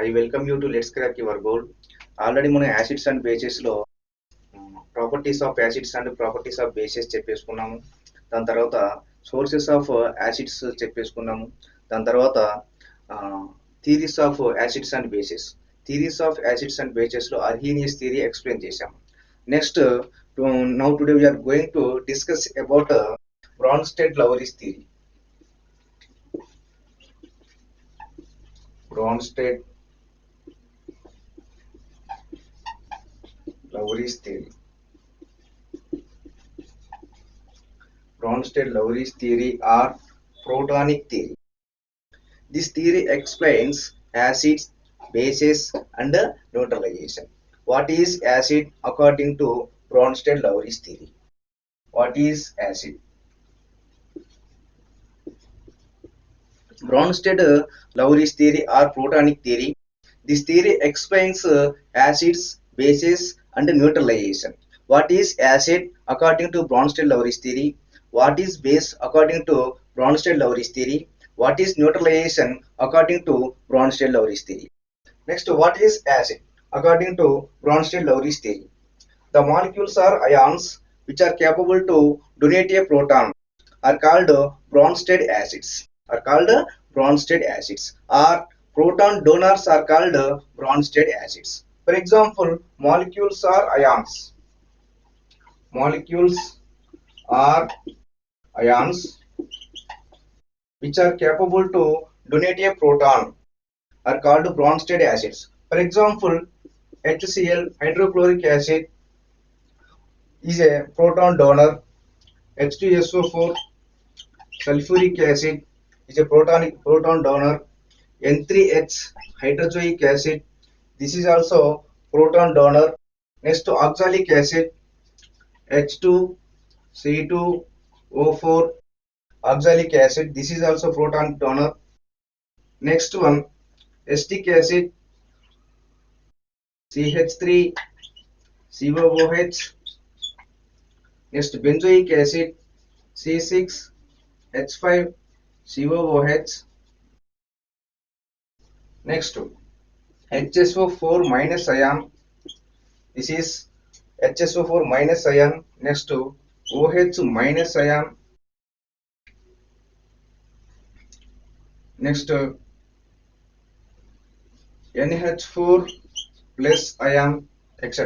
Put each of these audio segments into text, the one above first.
I welcome you to Let's Crack Your Goal. Already మనం acids and బేసెస్లో properties of acids and properties of bases చెప్పేసుకున్నాము. దాని తర్వాత sources of acids చెప్పేసుకున్నాము. దాని తర్వాత theories of acids and bases. Theories of acids and బేసెస్లో Arrhenius theory explain చేశాము. Next now today we are going to discuss about Bronsted-Lowry's theory. Bronsted-Lowry's theory. Bronsted-Lowry's theory or protonic theory. This theory explains acids, bases and neutralization. What is acid according to Bronsted-Lowry's theory? What is acid? Bronsted-Lowry's theory or protonic theory. This theory explains acids, bases and neutralization. What is acid according to Bronsted-Lowry's theory? What is base according to Bronsted-Lowry's theory? What is neutralization according to Bronsted-Lowry's theory? Next, what is acid according to Bronsted-Lowry's theory? The molecules or ions which are capable to donate a proton are called Bronsted acids. Or proton donors are called Bronsted acids. For example, molecules or ions. Molecules or ions which are capable to donate a proton are called Bronsted acids. For example, HCl, hydrochloric acid, is a proton donor. H2SO4, sulfuric acid, is a proton donor. N3H, hydrozoic acid, this is also proton donor. Next, oxalic acid, H2C2O4, oxalic acid, this is also proton donor. Next one, acetic acid, CH3COOH. Next, benzoic acid, C6H5COOH. Next, HSO4 minus ion, this is HSO4 minus ion. Next, OH minus ion. Next, NH4 plus ion, etc.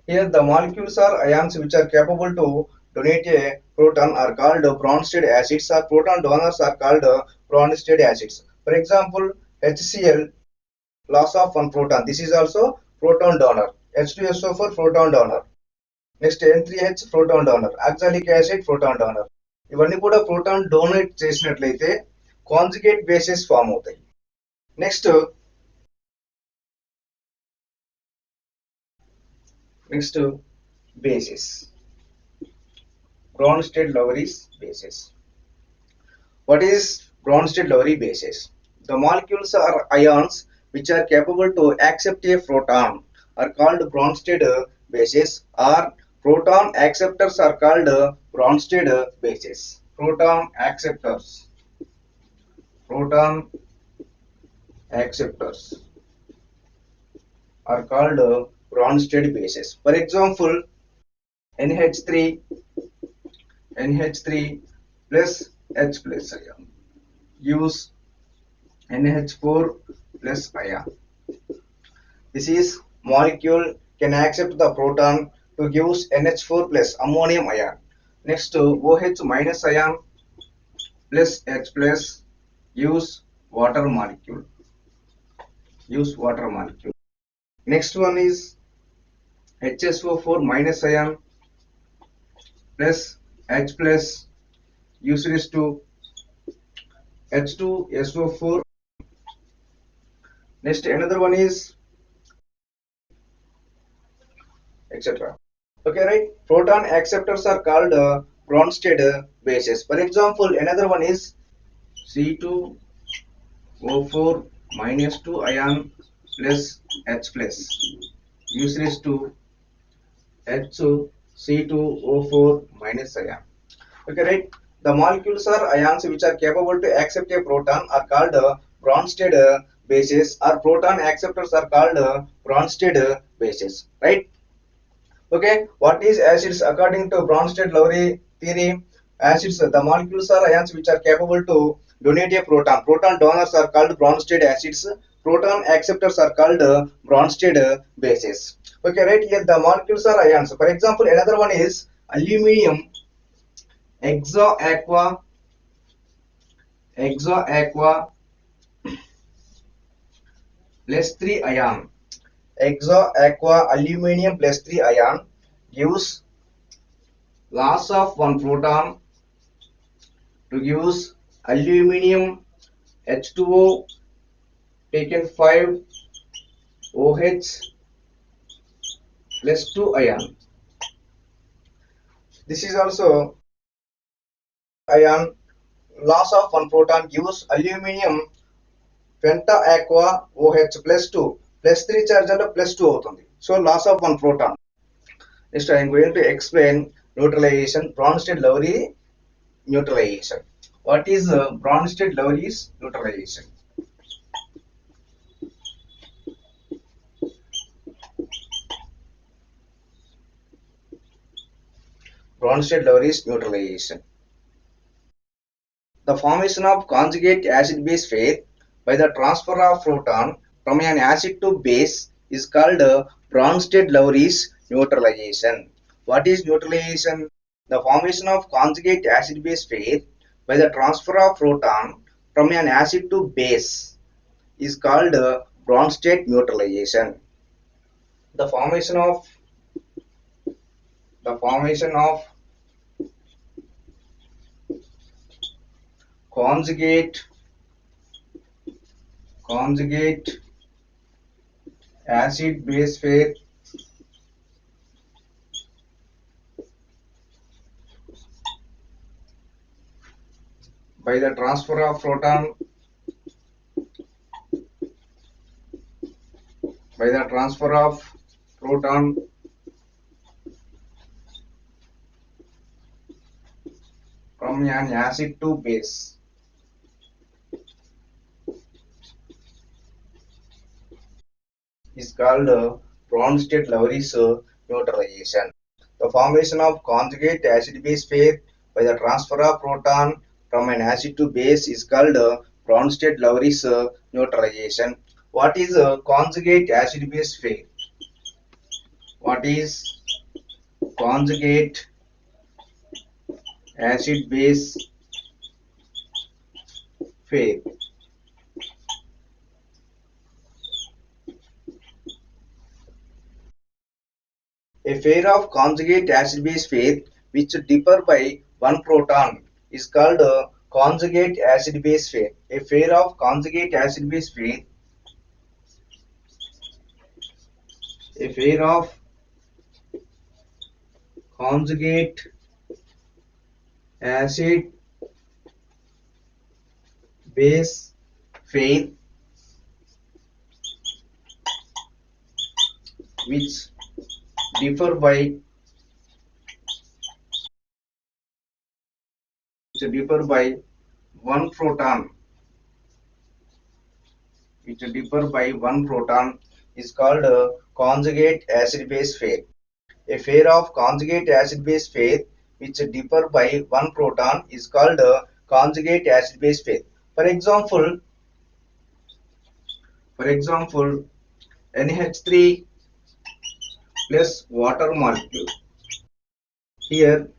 Here the molecules or ions which are capable to donate a proton are called Bronsted acids, or proton donors are called Bronsted acids. For example, HCl, loss of one proton, this is also proton donor. H2SO4, proton donor. Next, N3H, proton donor. Oxalic acid, proton donor. ఇవన్నీ కూడా proton donate చేసినట్లయితే conjugate bases form అవుతాయి. Next bases. Bronsted-Lowry's bases. What is Bronsted-Lowry bases? The molecules or ions which are capable to accept a proton are called Bronsted bases, or proton acceptors are called Bronsted bases. Proton acceptors are called Bronsted bases. For example, NH3 plus H plus ion gives NH4 plus ion. This is molecule can accept the proton to gives NH4 plus ammonium ion. Next, OH minus ion plus H plus gives water molecule. Next one is HSO4 minus ion plus H plus uses to H2SO4. Next, another one is etc. Okay, right? Proton acceptors are called Bronsted bases. For example, another one is C2O4 minus 2 ion plus H plus uses to HC2O4 minus ion. Okay, right? The molecules or ions which are capable to accept a proton are called Bronsted bases or proton acceptors are called Bronsted bases, right? Okay, what is acids? According to Bronsted-Lowry theory, acids, the molecules are ions which are capable to donate a proton. Proton donors are called Bronsted acids. Proton acceptors are called Bronsted bases. Okay, right here the molecules are ions. For example, another one is aluminium exoaqua exoaqua plus 3 ion. Exoaqua aluminium plus 3 ion gives loss of one proton to gives aluminium H2O taken 5 OH plus 2 ion. This is also ion. Loss of one proton gives aluminium penta aqua OH plus 2 plus 3 charge and plus 2 అవుతుంది. So loss of one proton. Next I am going to explain neutralization, Bronsted-Lowry neutralization. What is Bronsted-Lowry's neutralization? Bronsted-Lowry's neutralization. The formation of conjugate acid-base pair by the transfer of proton from an acid to base is called Bronsted-Lowry's neutralization. What is neutralization? The formation of conjugate acid-base pair by the transfer of proton from an acid to base is called Bronsted neutralization. The formation of the formation of conjugate acid base pair by the transfer of proton from an acid to base is called Bronsted-Lowry's neutralization. The formation of conjugate acid-base pair by the transfer of proton from an acid to base is called Bronsted-Lowry's neutralization. What is conjugate acid-base pair? What is conjugate acid-base pair? A pair of conjugate acid-base pair which differ by one proton is called conjugate acid-base pair. A pair of conjugate acid-base pair. A pair of conjugate acid-base pair which differ by one proton is called conjugate acid-base pair. A pair of conjugate acid-base pair which differ by one proton is called conjugate acid-base pair. For example, NH3 plus water molecule. Here,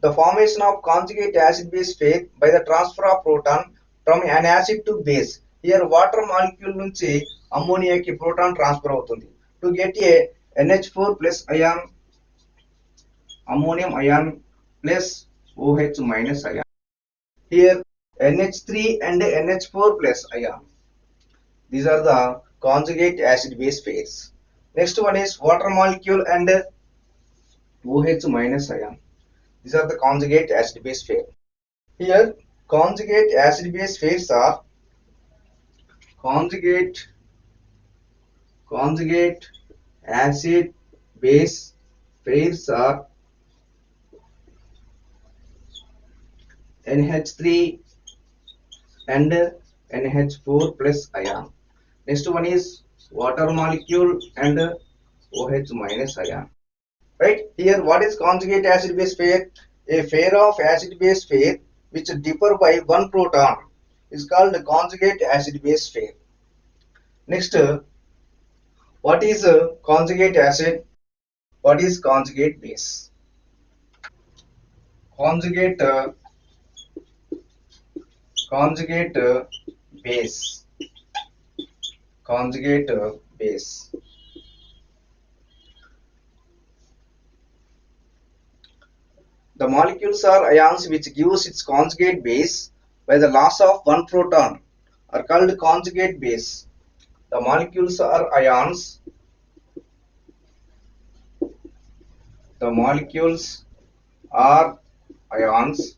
the formation of conjugate acid-base pair by the transfer of proton from an acid to base. Here, water molecule నుంచి అమ్మోనియాకి proton transfer అవుతుంది. To get a NH4 plus ion, ammonium ion plus OH minus ion. Here, NH3 and NH4 plus ion. These are the conjugate acid-base pairs. Next one is water molecule and OH minus ion. These are the conjugate acid-base pair. Here, conjugate acid-base pairs are conjugate acid-base pairs are NH3 and NH4 plus ion. Next one is water molecule and OH minus ion. Right here, what is conjugate acid base pair? A pair of acid base pair which differ by one proton is called conjugate acid base pair. Next, what is conjugate acid? What is conjugate base? Conjugate conjugate base. Conjugate base. The molecules are ions which gives its conjugate base by the loss of one proton are called conjugate base. The molecules are ions. The molecules are ions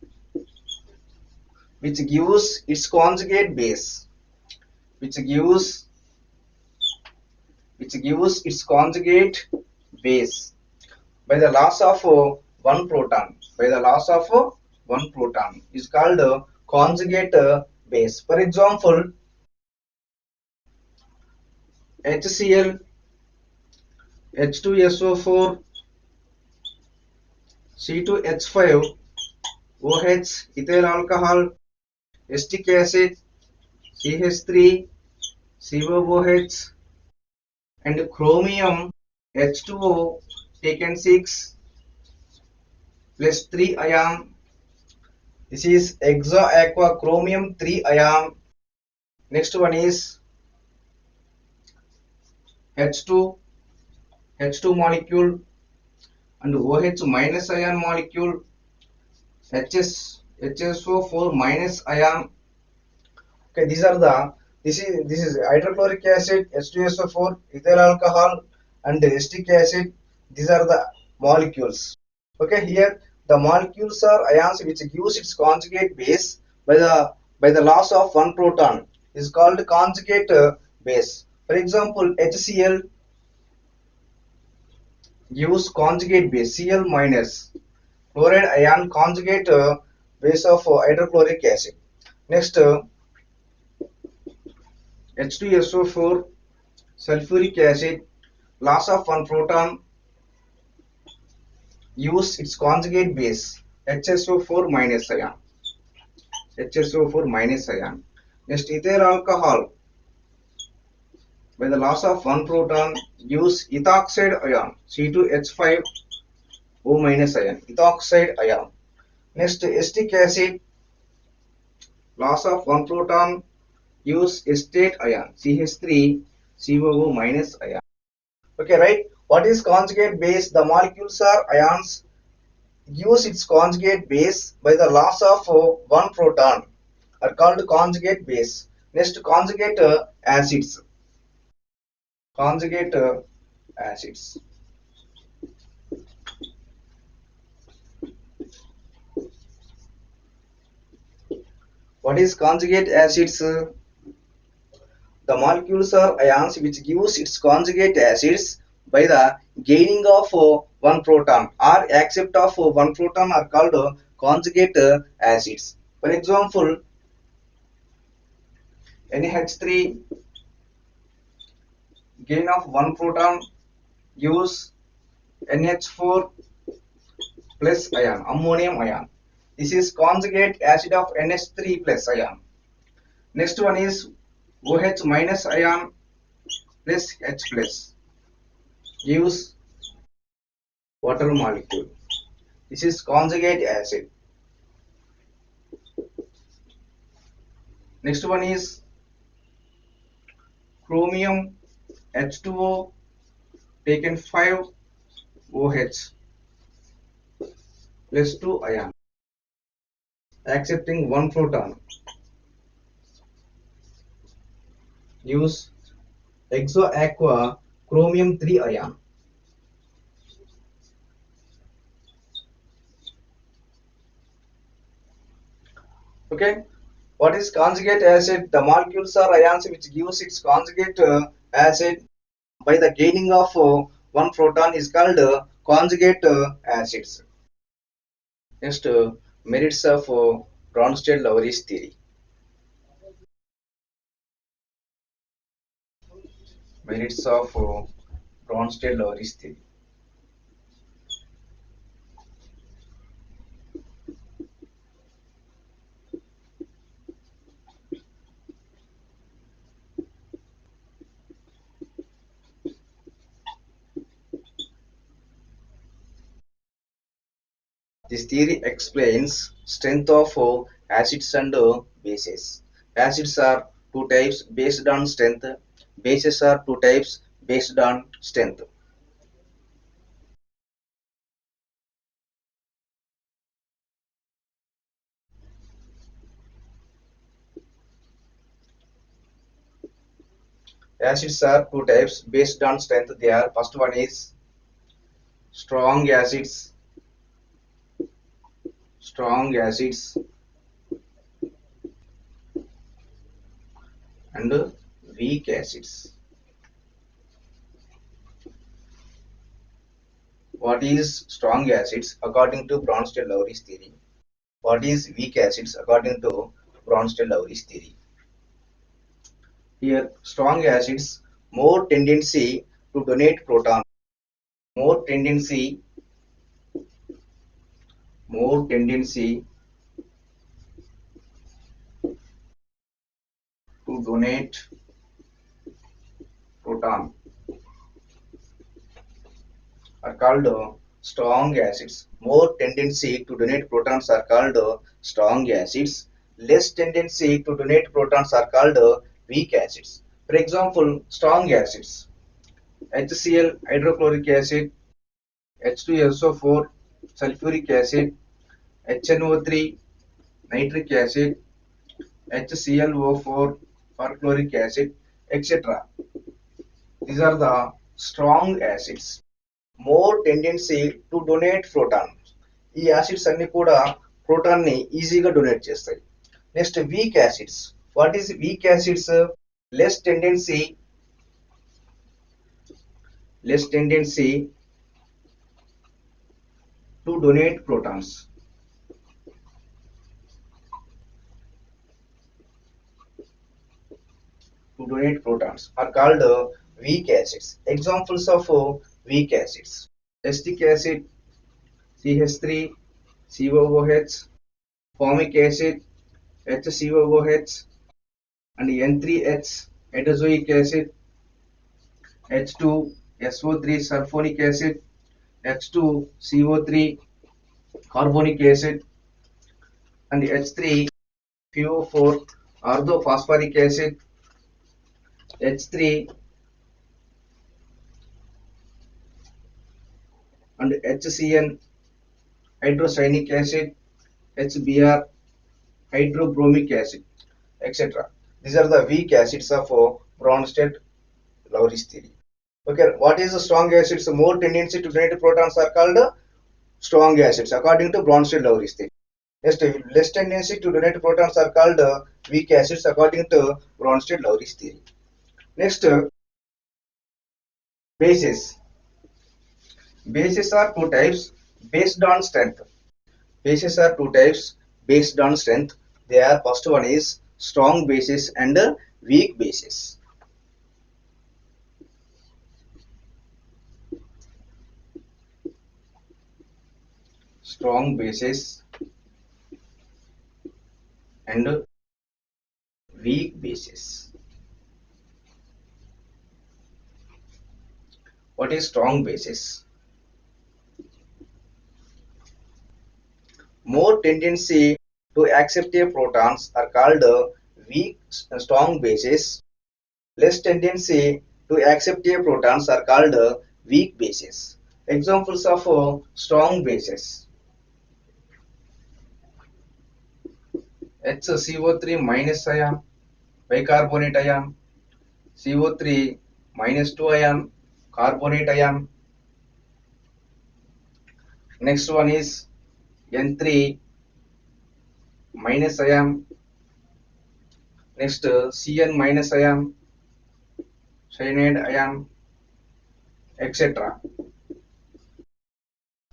which gives its conjugate base. Which gives its conjugate base by the loss of one proton. By the loss of one proton is called conjugate base. For example, HCl, H2SO4, C2H5, OH, ethyl alcohol, acetic acid, CH3, COOH, and chromium H2O taken 6 plus 3 ion. This is aqua chromium 3 ion. Next one is H2 molecule and OH minus ion molecule, HSO4 minus ion. Okay, this is hydrochloric acid, H2SO4, ethyl alcohol, and acetic acid. These are the molecules. Okay, here the molecules are ions which gives its conjugate base by the loss of one proton is called conjugate base. For example, HCl gives conjugate base Cl minus, chloride ion conjugate base of hydrochloric acid. Next, H2SO4 sulfuric acid, loss of one proton, use its conjugate base HSO4 minus ion. HSO4 minus ion. Next, ethyl alcohol, by the loss of one proton, use ethoxide ion C2H5O minus ion, ethoxide ion. Next, acetic acid, loss of one proton, use acetate ion CH3COO minus ion. Okay, right? What is conjugate base? The molecules are ions gives its conjugate base by the loss of one proton are called conjugate base. Next, conjugate acids. Conjugate acids. What is conjugate acids? The molecules are ions which gives its conjugate acids by the gaining of one proton or accept of one proton are called conjugate acids. For example, NH3 gain of one proton gives NH4 plus ion, ammonium ion. This is conjugate acid of NH3 plus ion. Next one is OH minus ion plus H plus gives water molecule. This is conjugate acid. Next one is chromium H2O taken 5 OH plus 2 ion accepting one proton. Use aqua chromium 3 ion. Okay, what is conjugate acid? The molecules are ions which gives its conjugate acid by the gaining of one proton is called conjugate acids. Next, merits of Bronsted-Lowry's theory. Merits of Bronsted-Lowry theory. This theory explains strength of acids and bases. Acids are two types based on strength. Bases are two types based on strength. Acids are two types based on strength. They are first one is strong acids, strong acids and weak acids. What is strong acids according to Bronsted-Lowry's theory? What is weak acids according to Bronsted-Lowry's theory? Here, strong acids more tendency to donate proton, more tendency, more tendency to donate proton are called strong acids. More tendency to donate protons are called strong acids. Less tendency to donate protons are called weak acids. For example, strong acids HCl hydrochloric acid, H2SO4 sulfuric acid, HNO3 nitric acid, HClO4 perchloric acid, etc. These are the strong acids. More tendency to donate proton. ఈ acids అన్ని కూడా proton ని ఈజీగా donate చేస్తాయి. Next week acids. What is week acids? Less tendency to donate protons. To donate protons are called weak acids. Examples of weak acids: acetic acid CH3 COOH, formic acid HCOOH, and N3H hydrozoic acid, H2SO3 sulfonic acid, H2CO3 carbonic acid, and H3PO4 orthophosphoric acid, H3 and HCN hydrocyanic acid, HBr hydrobromic acid, etc. These are the weak acids of Bronsted-Lowry's theory. Okay, what is the strong acids? More tendency to donate protons are called strong acids according to Bronsted-Lowry's theory. Next, less tendency to donate protons are called weak acids according to Bronsted-Lowry's theory. Next, bases. Bases are two types based on strength. Bases are two types based on strength. They are first one is strong bases and weak bases. Strong bases and weak bases. What is strong bases? More tendency to accept a protons are called weak strong bases. Less tendency to accept a protons are called weak bases. Examples of strong bases: HCO3 minus ion, bicarbonate ion, CO3 minus 2 ion, carbonate ion. Next one is N3 minus ion. Next Cn minus ion, cyanide ion, etc.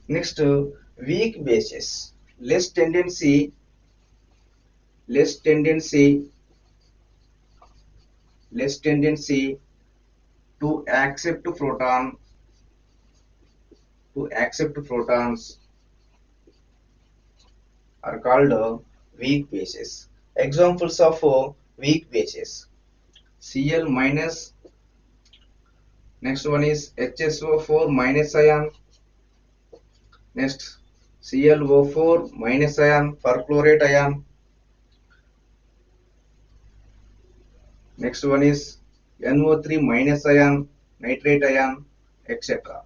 Next weak bases. Less tendency to accept protons are called weak bases. Examples of weak bases: Cl minus, next one is HSO4 minus ion, next ClO4 minus ion, perchlorate ion, next one is NO3 minus ion, nitrate ion, etc.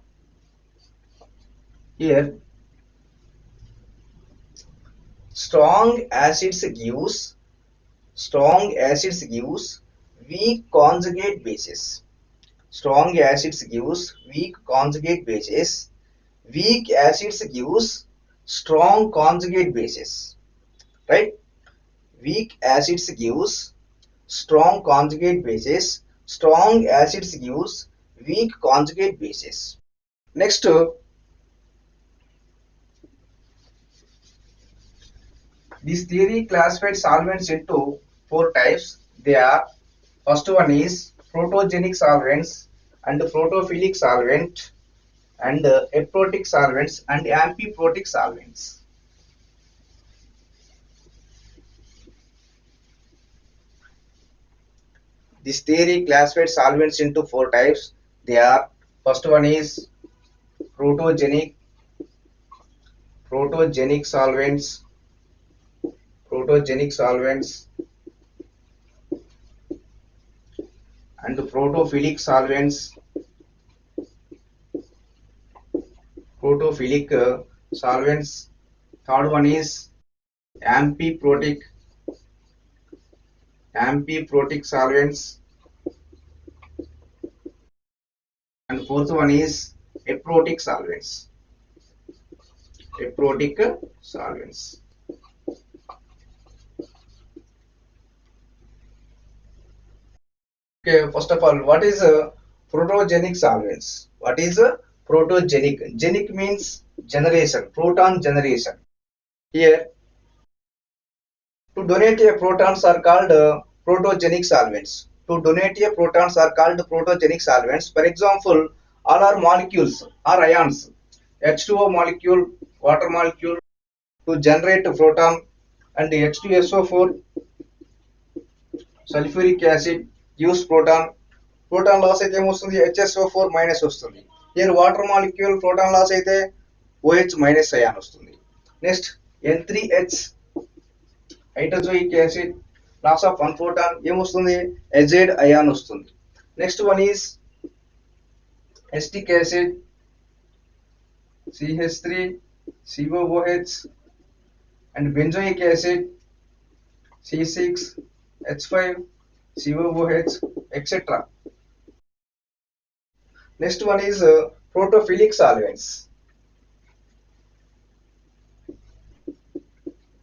Here strong acids gives weak conjugate bases. Strong acids gives weak conjugate bases. Weak acids gives strong conjugate bases. Right? Weak acids gives strong conjugate bases. Strong acids gives weak conjugate bases. Next, this theory classified solvents into four types. They are: first one is protogenic solvents and protophilic solvent and aprotic solvents and amphiprotic solvents. This theory classified solvents into four types. They are: first one is protogenic protogenic solvents protogenic solvents and protophilic solvents protophilic solvents. Third one is amphiprotic amphiprotic solvents, and fourth one is aprotic solvents. Aprotic solvents. Okay, first of all, what is protogenic solvents? What is protogenic? Genic means generation, proton generation. Here, to donate a protons are called protogenic solvents. To donate a protons are called protogenic solvents. For example, all our molecules are ions. H2O molecule, water molecule, to generate a proton, and H2SO4 sulfuric acid gives proton. Proton loss అయితే ఏమొస్తుంది? HSO4 minus వస్తుంది. Here water molecule proton loss అయితే OH minus ion వస్తుంది. Next N3H hydrozoic acid loss of one proton ఏమొస్తుంది? azide ion వస్తుంది. Next one is acetic acid CH3 COOH and benzoic acid C6H5 COOH, etc. Next one is protophilic solvents.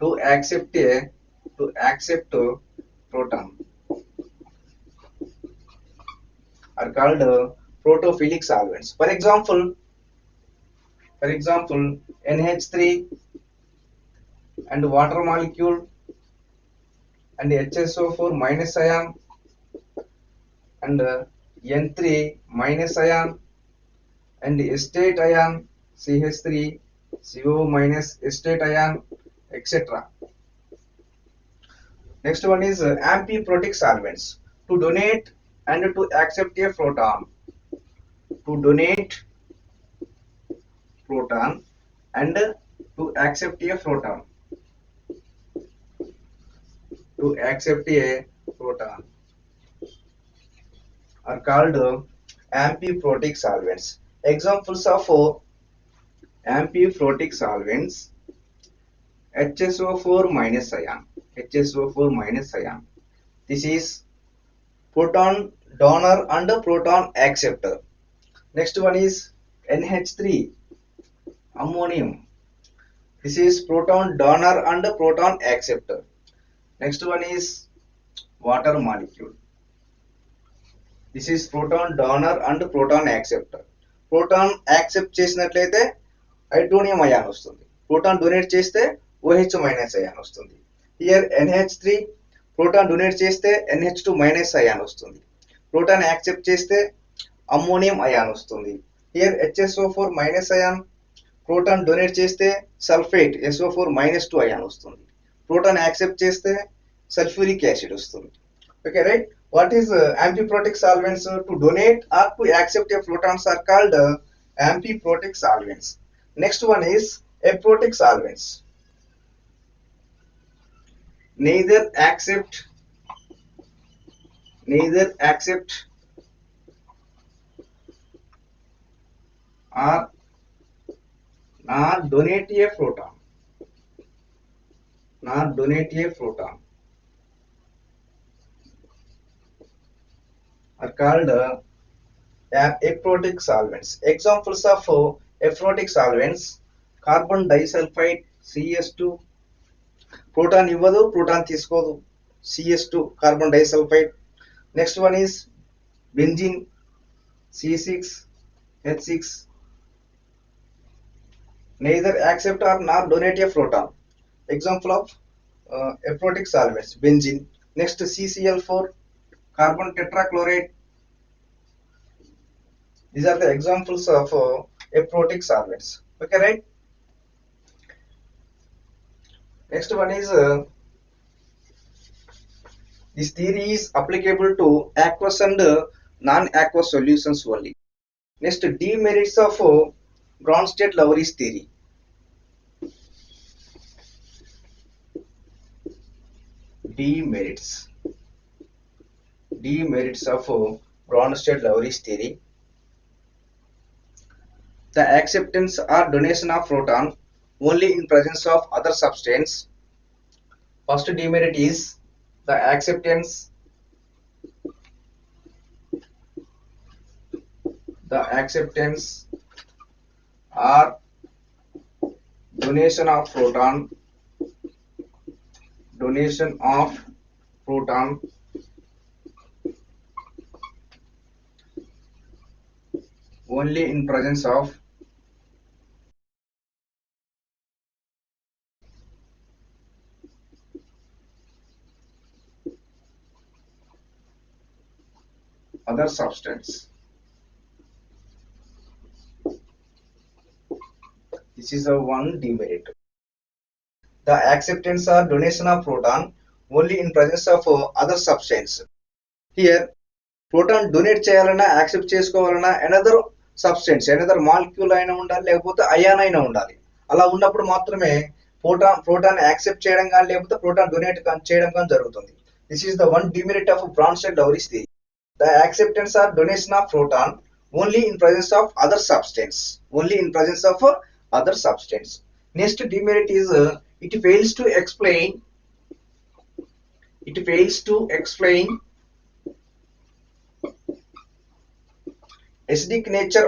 To accept proton are called protophilic solvents. For example, NH3 and water molecule and HSO4 minus ion and N3 minus ion and acetate ion CH3 CO minus acetate ion, etc. Next one is amphiprotic solvents. To donate and to accept a proton. To donate proton and to accept a proton. To accept a proton are called amphiprotic solvents. Examples of amphiprotic solvents: HSO4 minus ion. HSO4 minus ion. This is proton donor and proton acceptor. Next one is NH3 ammonium. This is proton donor and proton acceptor. Next one is water molecule. This is proton donor and proton acceptor. Proton accept చేసినట్లయితే hydronium ion వస్తుంది. Proton donate చేస్తే OH minus ion వస్తుంది. Here NH3 proton donate చేస్తే NH2 minus ion వస్తుంది. Proton accept చేస్తే ammonium ion వస్తుంది. Here HSO4 minus ion proton donate చేస్తే sulphate SO4 -2 ion వస్తుంది. ప్రోటాన్ యాక్సెప్ట్ చేస్తే సల్ఫ్యూరిక్ యాసిడ్ వస్తుంది. Okay right. What is amphiprotic solvents? To donate or to accept a protons are called amphiprotic solvents. Next one is aprotic solvents. Neither accept or donate a proton are called aprotic solvents. Examples of aprotic solvents: carbon disulfide CS2, proton ఇవ్వదు, proton తీసుకోదు, CS2 carbon disulfide. Next one is benzene C6H6, neither accept or nor donate a proton. Example of aprotic solvents: benzene. Next, CCl4, carbon tetrachloride. These are the examples of aprotic solvents. Okay, right? Next one is this theory is applicable to aqueous and non-aqueous solutions only. Next, demerits of Bronsted-Lowry's theory. Demerits of Bronsted-Lowry's theory. The acceptance or donation of proton only in presence of other substance. First demerit is the acceptance or donation of proton only in presence of other substance. This is a one demerit. The acceptance or donation of proton only in presence of other substance. Here proton donate చేయాలన్నా accept చేసుకోవాలన్నా another substance, another molecule అయినా ఉండాలి, లేకపోతే ion అయినా ఉండాలి. అలా ఉన్నప్పుడు మాత్రమే ప్రోటాన్ యాక్సెప్ట్ చేయడం కానీ లేకపోతే ప్రోటాన్ డొనేట్ చేయడం కానీ జరుగుతుంది. This is the one demerit of Bronsted-Lowry's theory. The acceptance or donation of proton only in presence of other substance. Next demerit is it fails to explain acidic nature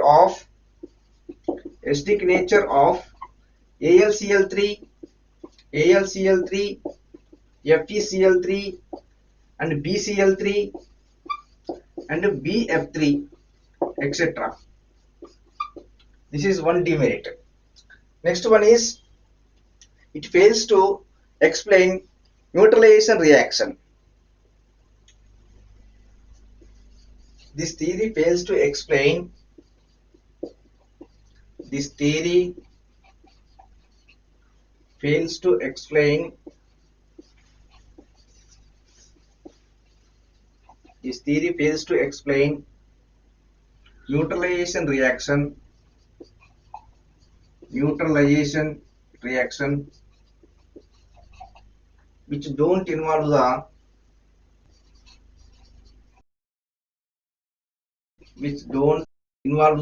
of AlCl3, FeCl3 and BCl3 and BF3, etc. This is one demerit. Next one is it fails to explain neutralization reaction. This theory fails to explain neutralization reaction which don't involve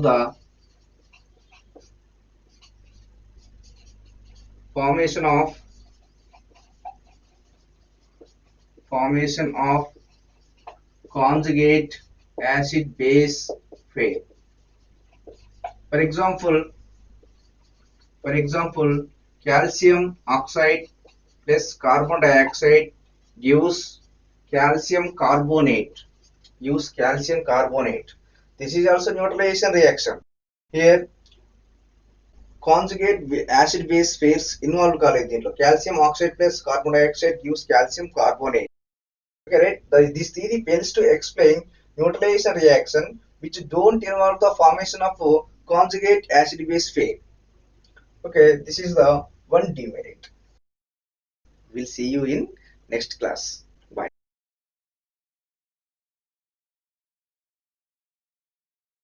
the formation of conjugate acid base pair. For example, calcium oxide plus carbon dioxide gives calcium carbonate. This is also neutralization reaction. Here conjugate acid base pairs involved కాలేదు దీంట్లో. Calcium oxide plus carbon dioxide gives calcium carbonate. Okay, right? This theory fails to explain neutralization reaction which don't involve the formation of conjugate acid base pair. Okay, this is the one demerit. We'll see you in next class.